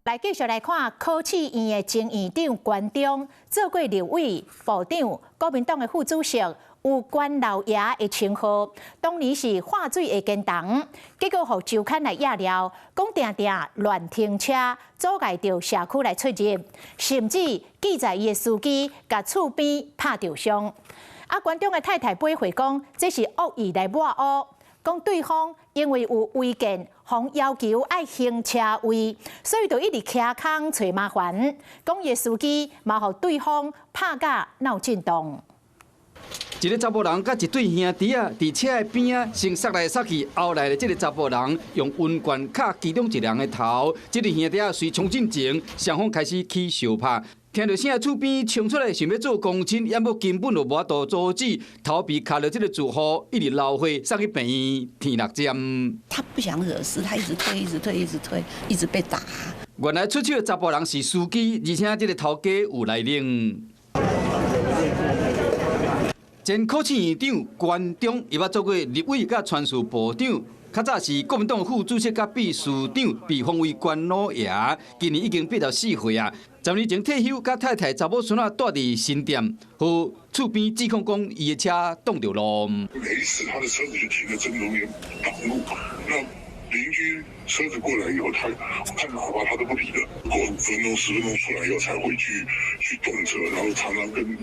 来继续来看考试院的前院长关中，做过立委、部长、国民党的副主席，有关老爷的称号。当年是划水的建党，结果互周刊来压料，讲定定乱停车，阻碍到社区来出入，甚至记载伊的司机甲厝边拍着伤。关中的太太背回讲，这是恶意来抹黑。 讲对方因为有违建，方要求爱停车位，所以就一直徛空找麻烦。讲伊司机嘛，互对方拍甲闹震动。一个查甫人甲一对兄弟啊，伫车的边啊，先杀来杀去，后来的这个查甫人用温罐卡其中一人的头，这个兄弟啊随冲进前，双方开始起相拍。 听到声，厝边冲出来想要做公亲，也无根本就无法度阻止，头皮卡到这个住户，一直流血，送去病院添6针。他不想惹事，他一直推，一直推，一直推，一直被打。原来出手的查甫人是司机，而且这个头家有来历。前考试院长关中，伊捌做过立委甲传输部长。 较早是国民党副主席甲秘书长，被封为关老爷。今年已经84岁啊，10年前退休，甲太太查某孙仔住伫新店，和厝边指控讲伊的车挡着路。每一次他的车子就停在正中间挡路，那邻居车子过来以后，他看喇叭他都不理的，过5分钟、10分钟出来以后才回去动车，然后常常跟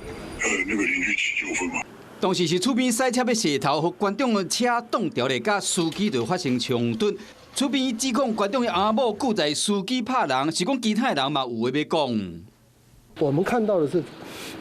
那个邻居起纠纷嘛。 当时是厝边塞车要卸头，和关中的车挡掉咧，甲司机就发生冲突。厝边指控关中的阿某故在司机拍人，是讲其他人嘛有话要讲。我们看到的是，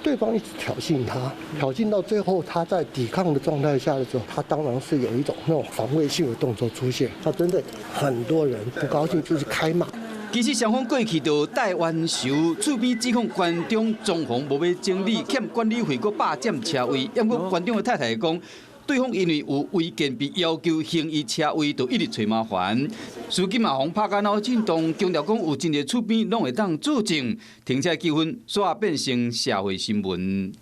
对方一直挑衅他，挑衅到最后他在抵抗的状态下的时候，他当然是有一种那种防卫性的动作出现。他真的很多人不高兴，就是开骂。 其实双方过去就带冤仇，厝边指控关中装潢无要整理，欠管理费，阁霸占车位。不过关中的太太讲，对方因为有违建，被要求停伊车位，就一直找麻烦。司机嘛，互拍甲闹震动，强调讲有真个厝边拢会当作证，停车纠纷煞变成社会新闻。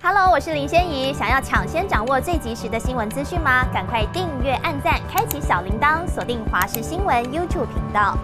Hello， 我是林仙怡，想要抢先掌握最及时的新闻资讯吗？赶快订阅、按赞、开启小铃铛，锁定华视新闻 YouTube 频道。